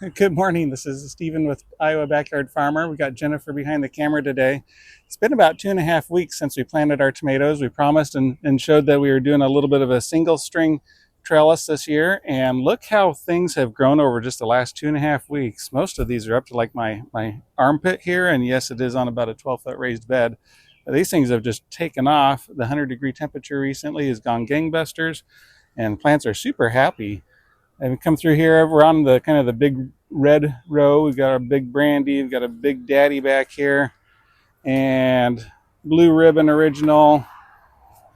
Good morning. This is Stephen with Iowa Backyard Farmer. We got Jennifer behind the camera today. It's been about 2.5 weeks since we planted our tomatoes. We promised and showed that we were doing a little bit of a single string trellis this year. And look how things have grown over just the last 2.5 weeks. Most of these are up to like my armpit here. And yes, it is on about a 12-foot raised bed. But these things have just taken off. The 100-degree temperature recently has gone gangbusters, and plants are super happy. And we come through here, we're on the kind of the big red row. We've got our big brandy, we've got a big daddy back here, and blue ribbon original.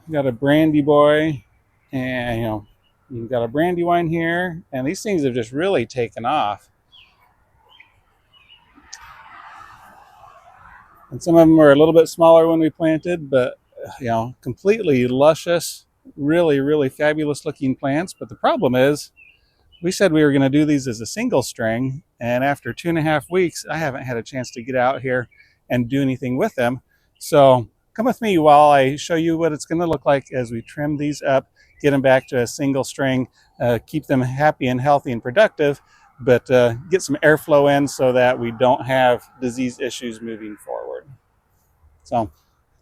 We've got a brandy boy, and you've got a brandy wine here, and these things have just really taken off. And some of them are a little bit smaller when we planted, but completely luscious, really, really fabulous looking plants. But the problem is, we said we were going to do these as a single string, and after 2.5 weeks, I haven't had a chance to get out here and do anything with them. So come with me while I show you what it's going to look like as we trim these up, get them back to a single string, keep them happy and healthy and productive, but get some airflow in so that we don't have disease issues moving forward. So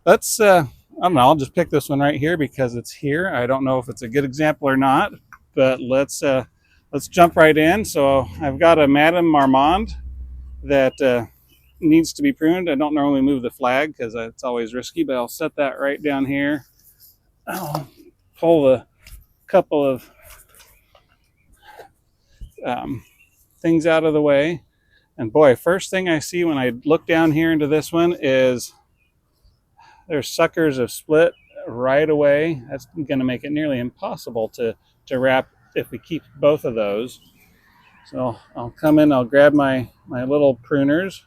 let's, I don't know, I'll just pick this one right here because it's here. I don't know if it's a good example or not, but let's jump right in. So I've got a Madame Marmande that needs to be pruned. I don't normally move the flag because it's always risky, but I'll set that right down here. I'll pull a couple of things out of the way. And boy, first thing I see when I look down here into this one is their suckers have split right away. That's going to make it nearly impossible to wrap if we keep both of those. So I'll come in, I'll grab my little pruners.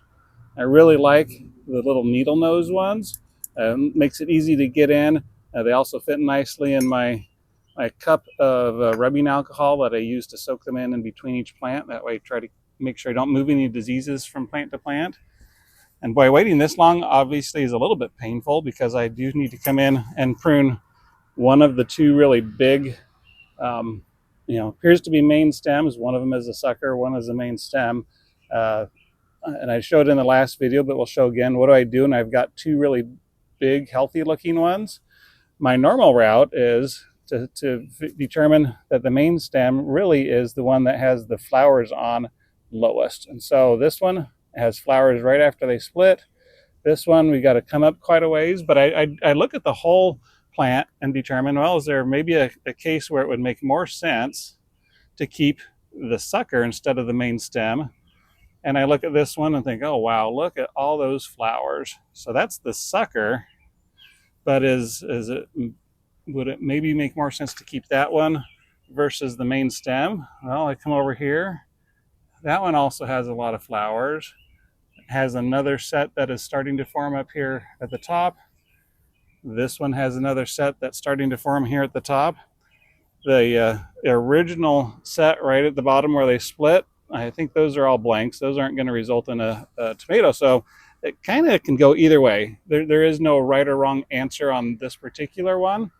I really like the little needle nose ones. Makes it easy to get in. They also fit nicely in my cup of rubbing alcohol that I use to soak them in between each plant. That way I try to make sure I don't move any diseases from plant to plant. And boy, waiting this long obviously is a little bit painful because I do need to come in and prune one of the two really big appears to be main stems. One of them is a sucker, one is the main stem. And I showed in the last video, but we'll show again. What do I do? And I've got two really big, healthy looking ones. My normal route is to determine that the main stem really is the one that has the flowers on lowest. And so this one has flowers right after they split. This one, we got to come up quite a ways, but I look at the whole plant and determine, well, is there maybe a case where it would make more sense to keep the sucker instead of the main stem? And I look at this one and think, oh wow, look at all those flowers. So that's the sucker, but would it maybe make more sense to keep that one versus the main stem? Well, I come over here. That one also has a lot of flowers. It has another set that is starting to form up here at the top. This one has another set that's starting to form here at the top. The original set right at the bottom where they split, I think those are all blanks. Those aren't going to result in a tomato. So it kind of can go either way. There is no right or wrong answer on this particular one.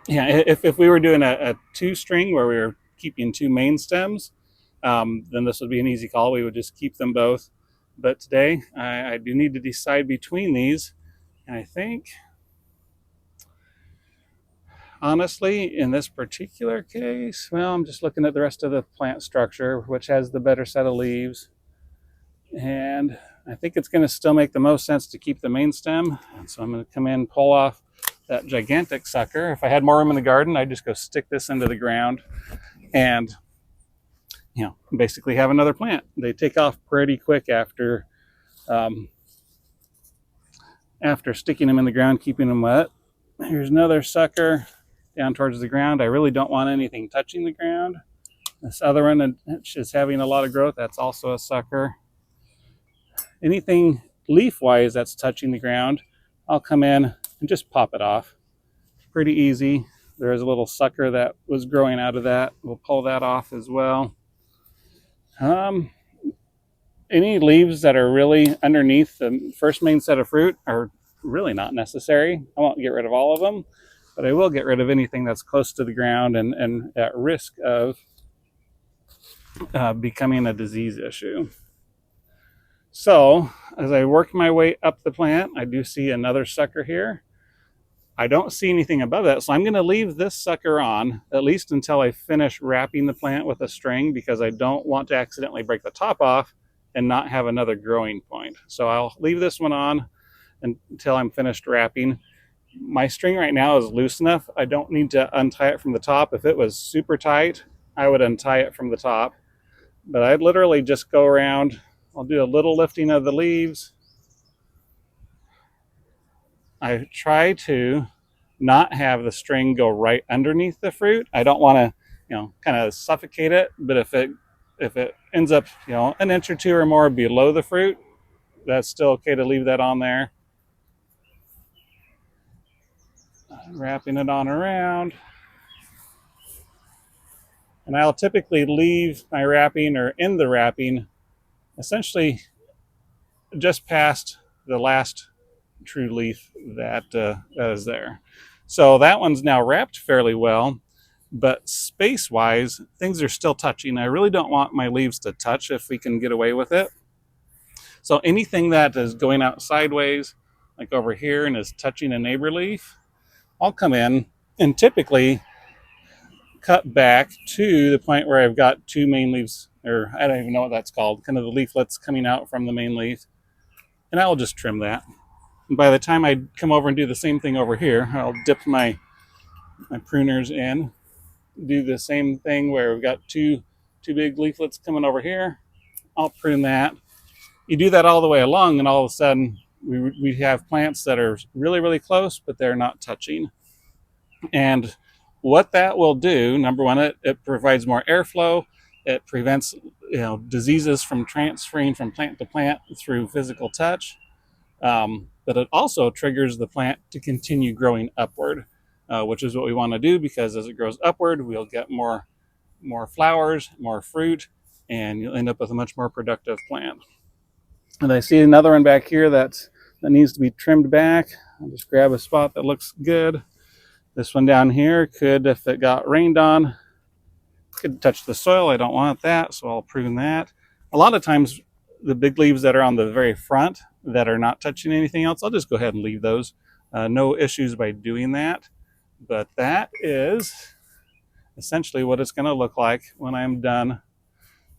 Yeah, if we were doing a two string where we were keeping two main stems, then this would be an easy call. We would just keep them both. But today I do need to decide between these. And I think, honestly, in this particular case, well, I'm just looking at the rest of the plant structure, which has the better set of leaves. And I think it's going to still make the most sense to keep the main stem. And so I'm going to come in, pull off that gigantic sucker. If I had more room in the garden, I'd just go stick this into the ground and, basically have another plant. They take off pretty quick after sticking them in the ground, keeping them wet. Here's another sucker down towards the ground. I really don't want anything touching the ground. This other one is having a lot of growth. That's also a sucker. Anything leaf-wise that's touching the ground, I'll come in and just pop it off. Pretty easy. There is a little sucker that was growing out of that. We'll pull that off as well. Any leaves that are really underneath the first main set of fruit are really not necessary. I won't get rid of all of them, but I will get rid of anything that's close to the ground and at risk of becoming a disease issue. So as I work my way up the plant, I do see another sucker here. I don't see anything above that, so I'm going to leave this sucker on at least until I finish wrapping the plant with a string, because I don't want to accidentally break the top off and not have another growing point. So I'll leave this one on until I'm finished wrapping. My string right now is loose enough. I don't need to untie it from the top. If it was super tight, I would untie it from the top. But I'd literally just go around. I'll do a little lifting of the leaves. I try to not have the string go right underneath the fruit. I don't want to, kind of suffocate it. But if it ends up, an inch or two or more below the fruit, that's still okay to leave that on there. Wrapping it on around. And I'll typically leave my wrapping or end the wrapping essentially just past the last true leaf that is there. So that one's now wrapped fairly well, but space-wise, things are still touching. I really don't want my leaves to touch if we can get away with it. So anything that is going out sideways, like over here, and is touching a neighbor leaf, I'll come in and typically cut back to the point where I've got two main leaves, or I don't even know what that's called, kind of the leaflets coming out from the main leaf, and I'll just trim that. And by the time I come over and do the same thing over here, I'll dip my pruners in, do the same thing where we've got two big leaflets coming over here. I'll prune that. You do that all the way along, and all of a sudden we have plants that are really, really close, but they're not touching. And what that will do, number one, it provides more airflow. It prevents diseases from transferring from plant to plant through physical touch. But it also triggers the plant to continue growing upward, which is what we want to do, because as it grows upward, we'll get more flowers, more fruit, and you'll end up with a much more productive plant. And I see another one back here that needs to be trimmed back. I'll just grab a spot that looks good. This one down here could, if it got rained on, could touch the soil. I don't want that, so I'll prune that. A lot of times, the big leaves that are on the very front that are not touching anything else, I'll just go ahead and leave those. No issues by doing that. But that is essentially what it's going to look like when I'm done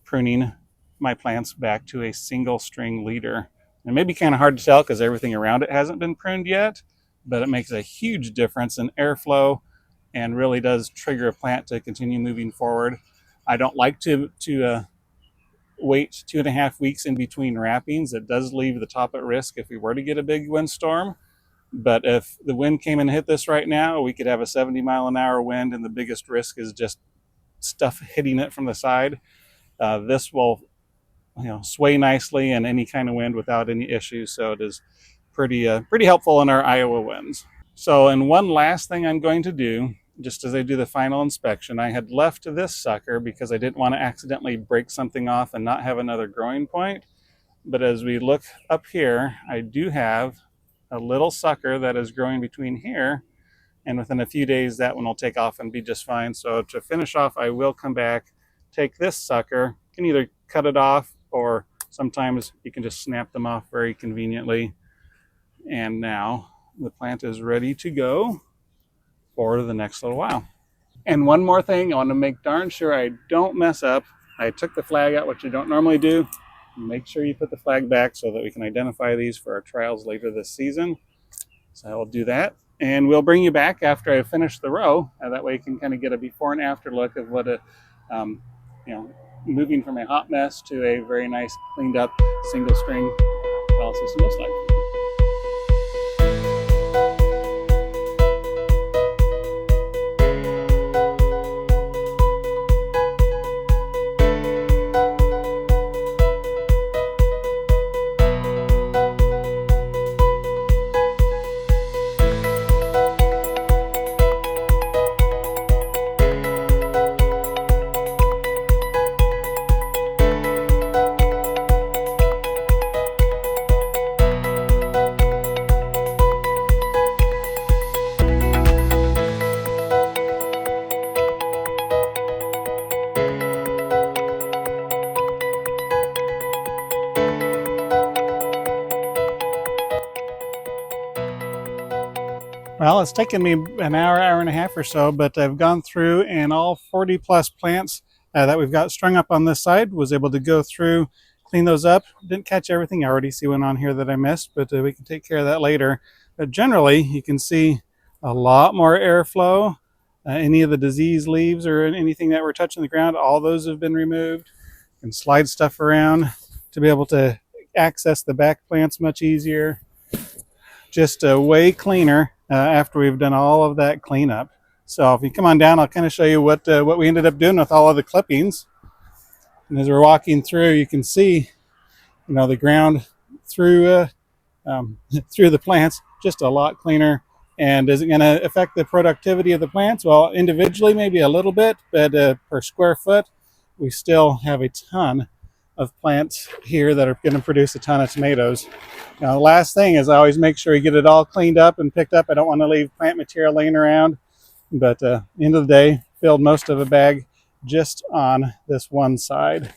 pruning my plants back to a single string leader. It may be kind of hard to tell because everything around it hasn't been pruned yet, but it makes a huge difference in airflow and really does trigger a plant to continue moving forward. I don't like to wait 2.5 weeks in between wrappings. It does leave the top at risk if we were to get a big windstorm. But if the wind came and hit this right now, we could have a 70-mile-an-hour wind, and the biggest risk is just stuff hitting it from the side. This will sway nicely in any kind of wind without any issues. So it is pretty helpful in our Iowa winds. So, and one last thing I'm going to do, just as I do the final inspection, I had left this sucker because I didn't want to accidentally break something off and not have another growing point. But as we look up here, I do have a little sucker that is growing between here, and within a few days that one will take off and be just fine. So to finish off, I will come back, take this sucker, you can either cut it off or sometimes you can just snap them off very conveniently. And now the plant is ready to go for the next little while. And one more thing, I want to make darn sure I don't mess up. I took the flag out, which you don't normally do. Make sure you put the flag back so that we can identify these for our trials later this season. So I will do that. And we'll bring you back after I finish the row. That way you can kind of get a before and after look of what moving from a hot mess to a very nice cleaned up single string tile system looks like. Well, it's taken me an hour, hour and a half or so, but I've gone through and all 40 plus plants that we've got strung up on this side, was able to go through, clean those up. Didn't catch everything. I already see one on here that I missed, but we can take care of that later. But generally, you can see a lot more airflow. Any of the diseased leaves or anything that were touching the ground, all those have been removed. You can slide stuff around to be able to access the back plants much easier. Just way cleaner after we've done all of that cleanup. So if you come on down, I'll kind of show you what we ended up doing with all of the clippings. And as we're walking through, you can see, the ground through through the plants just a lot cleaner. And is it going to affect the productivity of the plants? Well, individually maybe a little bit, but per square foot, we still have a ton of plants here that are going to produce a ton of tomatoes. Now, the last thing is I always make sure you get it all cleaned up and picked up. I don't want to leave plant material laying around. But at the end of the day, filled most of a bag just on this one side.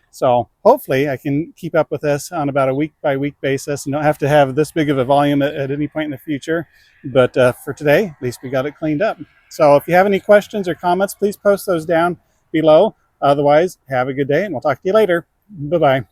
So hopefully I can keep up with this on about a week by week basis and don't have to have this big of a volume at any point in the future. But for today, at least we got it cleaned up. So if you have any questions or comments, please post those down below. Otherwise, have a good day and we'll talk to you later. Bye-bye.